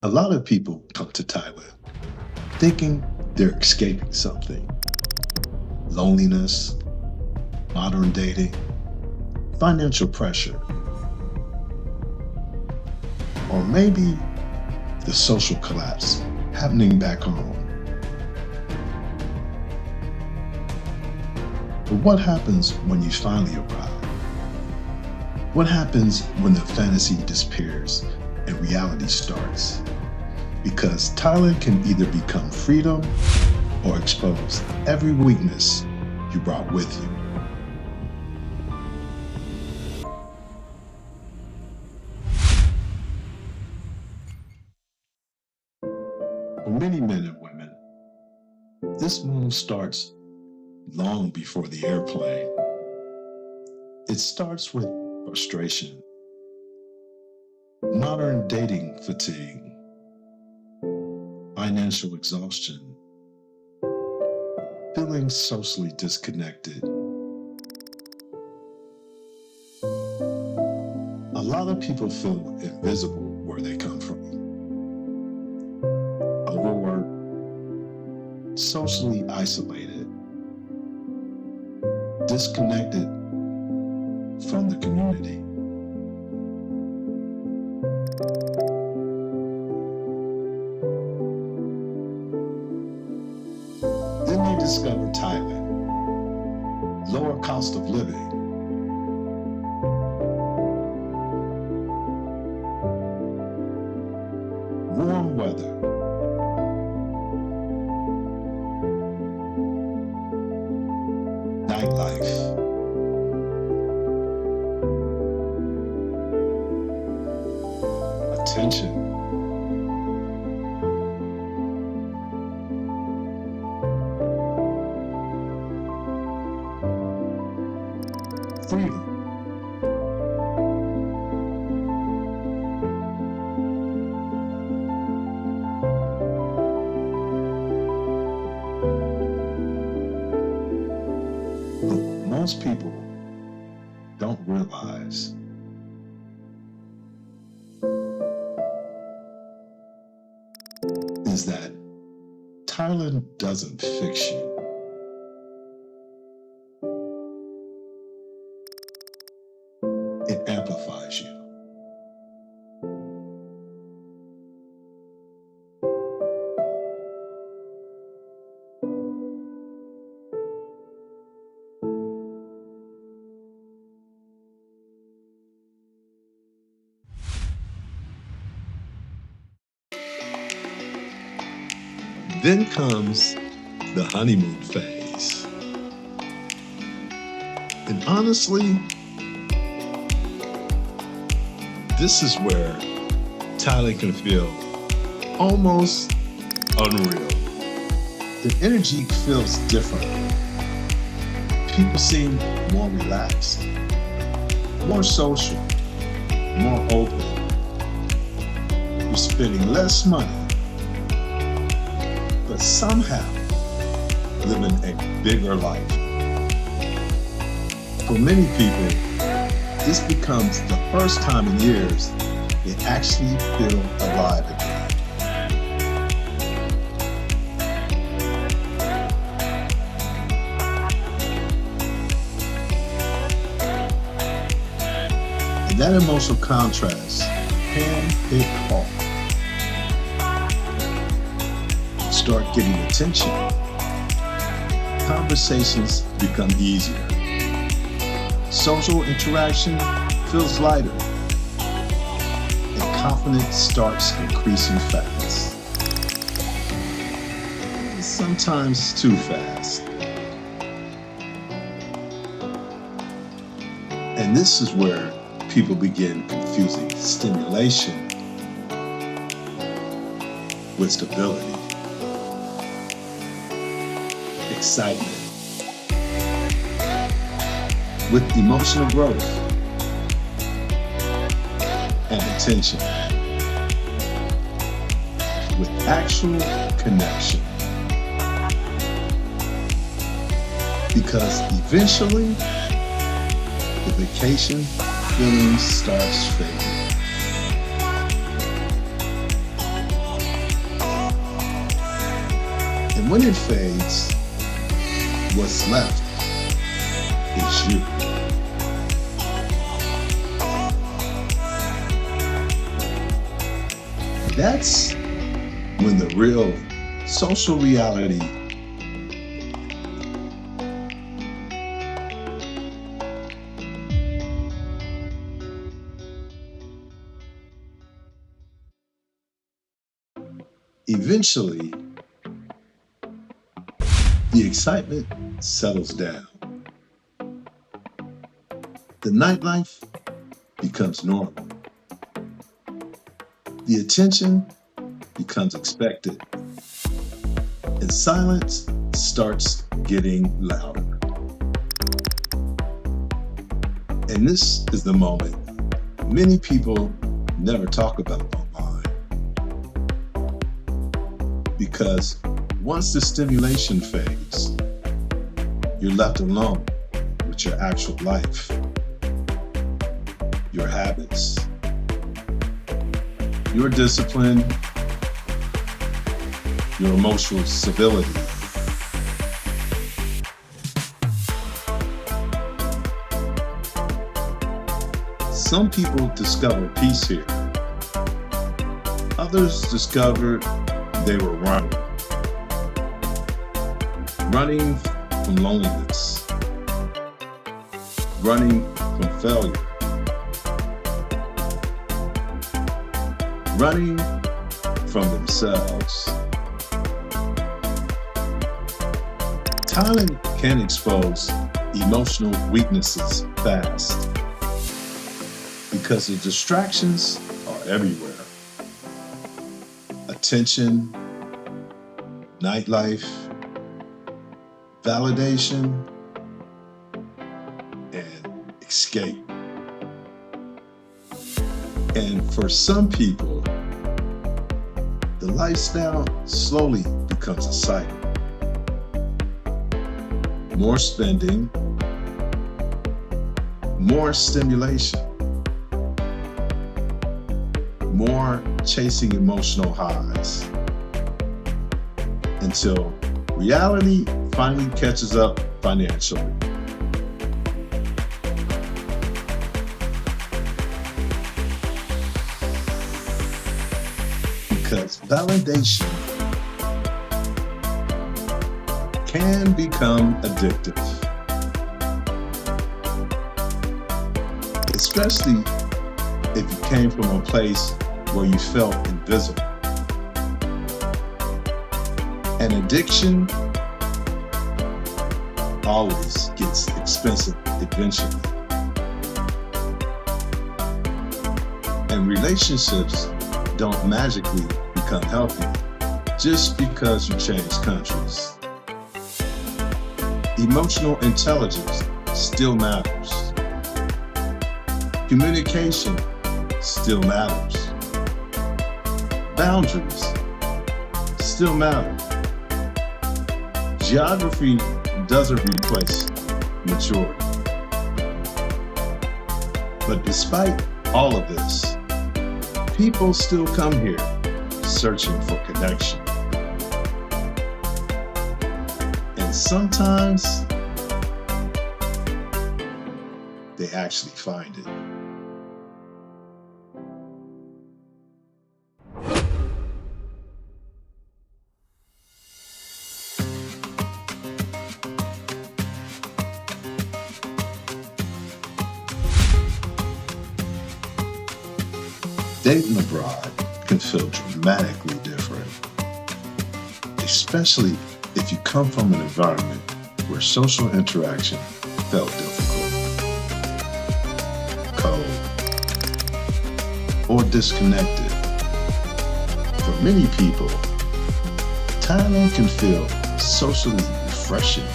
A lot of people come to Thailand thinking they're escaping something: loneliness, modern dating, financial pressure, or maybe the social collapse happening back home. But what happens when you finally arrive? What happens when the fantasy disappears and reality starts? Because Thailand can either become freedom or expose every weakness you brought with you. For many men and women, this move starts long before the airplane. It starts with frustration, modern dating fatigue, financial exhaustion, feeling socially disconnected. A lot of people feel invisible where they come from. Overworked, socially isolated, disconnected from the community. Then they discover Thailand, lower cost of living, warm weather, nightlife, attention, freedom. But what most people don't realize is that Thailand doesn't fix you. It amplifies you. Then comes the honeymoon phase. And honestly, this is where Thailand can feel almost unreal. The energy feels different. People seem more relaxed, more social, more open. You're spending less money, but somehow living a bigger life. For many people, this becomes the first time in years they actually feel alive again. And that emotional contrast can hit hard. Start getting attention. Conversations become easier. Social interaction feels lighter. And confidence starts increasing fast. Sometimes too fast. And this is where people begin confusing stimulation with stability, excitement with emotional growth and attention with actual connection. Because eventually the vacation feeling starts fading. And when it fades, what's left is you. That's when the real social reality eventually the excitement settles down. The nightlife becomes normal. The attention becomes expected. And silence starts getting louder. And this is the moment many people never talk about online. Because once the stimulation fades, you're left alone with your actual life, your habits, your discipline, your emotional stability. Some people discover peace here. Others discovered they were running. Running from loneliness. Running from failure. Running from themselves. Thailand can expose emotional weaknesses fast because the distractions are everywhere. Attention, nightlife, validation, and escape. And for some people, the lifestyle slowly becomes a cycle. More spending, more stimulation, more chasing emotional highs, until reality finally catches up financially. Because validation can become addictive, especially if you came from a place where you felt invisible. An addiction always gets expensive eventually. And relationships don't magically become healthy just because you change countries. Emotional intelligence still matters. Communication still matters. Boundaries still matter. Geography doesn't replace maturity. But despite all of this, people still come here searching for connection. And sometimes they actually find it. Dating abroad can feel dramatically different, especially if you come from an environment where social interaction felt difficult, cold, or disconnected. For many people, Thailand can feel socially refreshing.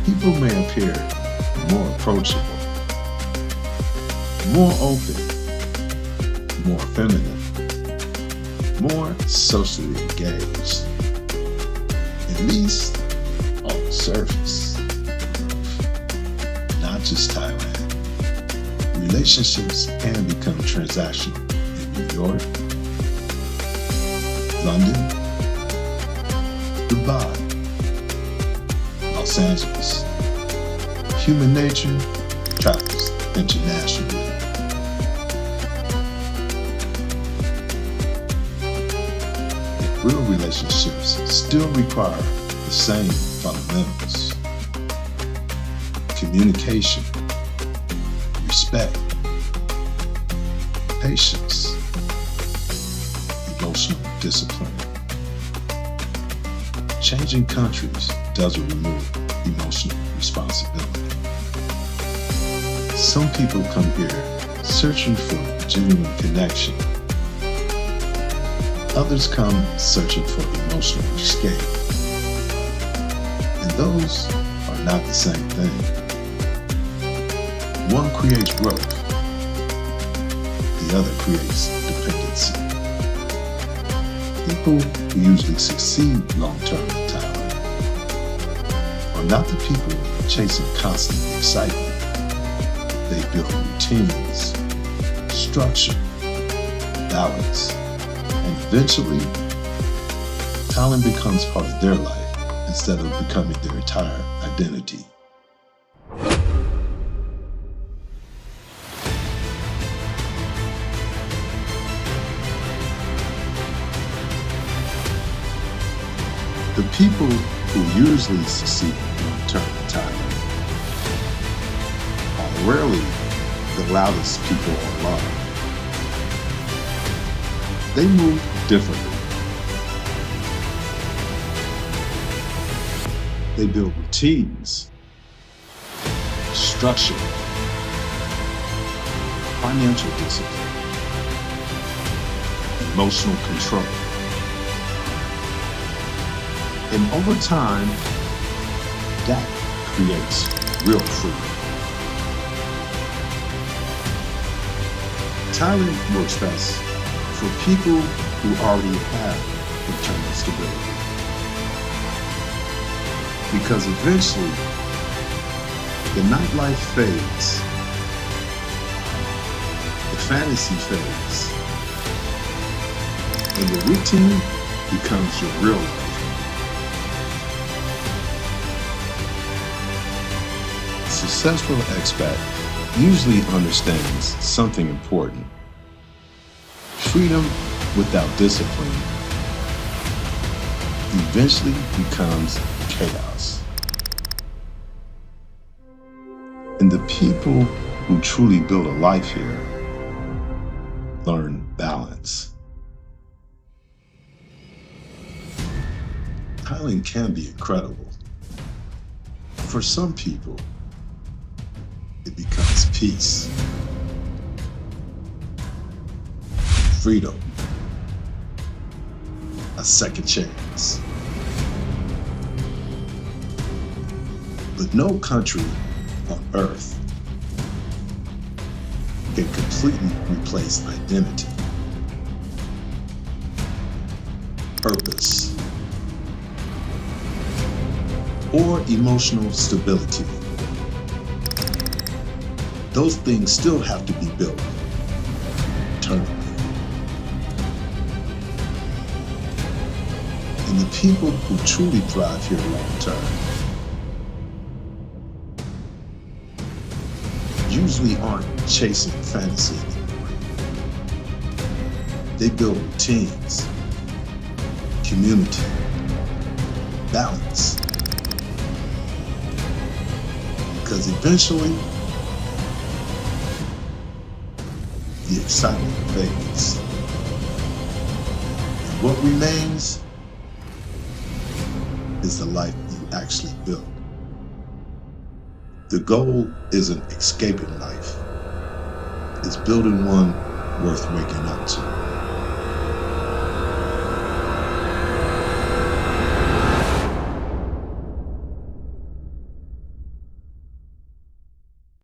People may appear more approachable, more open, more feminine, more socially engaged, at least on the surface. Not just Thailand. Relationships can become transactional in New York, London, Dubai, Los Angeles. Human nature travels internationally. Yet real relationships still require the same fundamentals: communication, respect, patience, emotional discipline. Changing countries doesn't remove emotional responsibility. Some people come here searching for genuine connection. Others come searching for emotional escape. And those are not the same thing. One creates growth, the other creates dependency. People who usually succeed long-term in Thailand are not the people chasing constant excitement. They build routines, structure, balance, and eventually, Thailand becomes part of their life instead of becoming their entire identity. The people who usually succeed long-term in Thailand are rarely the loudest people online. They move differently. They build routines, structure, financial discipline, emotional control. And over time, that creates real freedom. Thailand works best for people who already have internal stability. Because eventually, the nightlife fades, the fantasy fades, and the routine becomes your real life. A successful expat usually understands something important. Freedom without discipline eventually becomes chaos. And the people who truly build a life here learn balance. Thailand can be incredible. For some people, it becomes peace, freedom, a second chance. But no country on earth can completely replace identity, purpose, or emotional stability. Those things still have to be built internally. And the people who truly thrive here long term usually aren't chasing fantasy anymore. They build routines, community, balance. Because eventually, the excitement fades. And what remains is the life you actually built. The goal isn't escaping life. It's building one worth waking up to.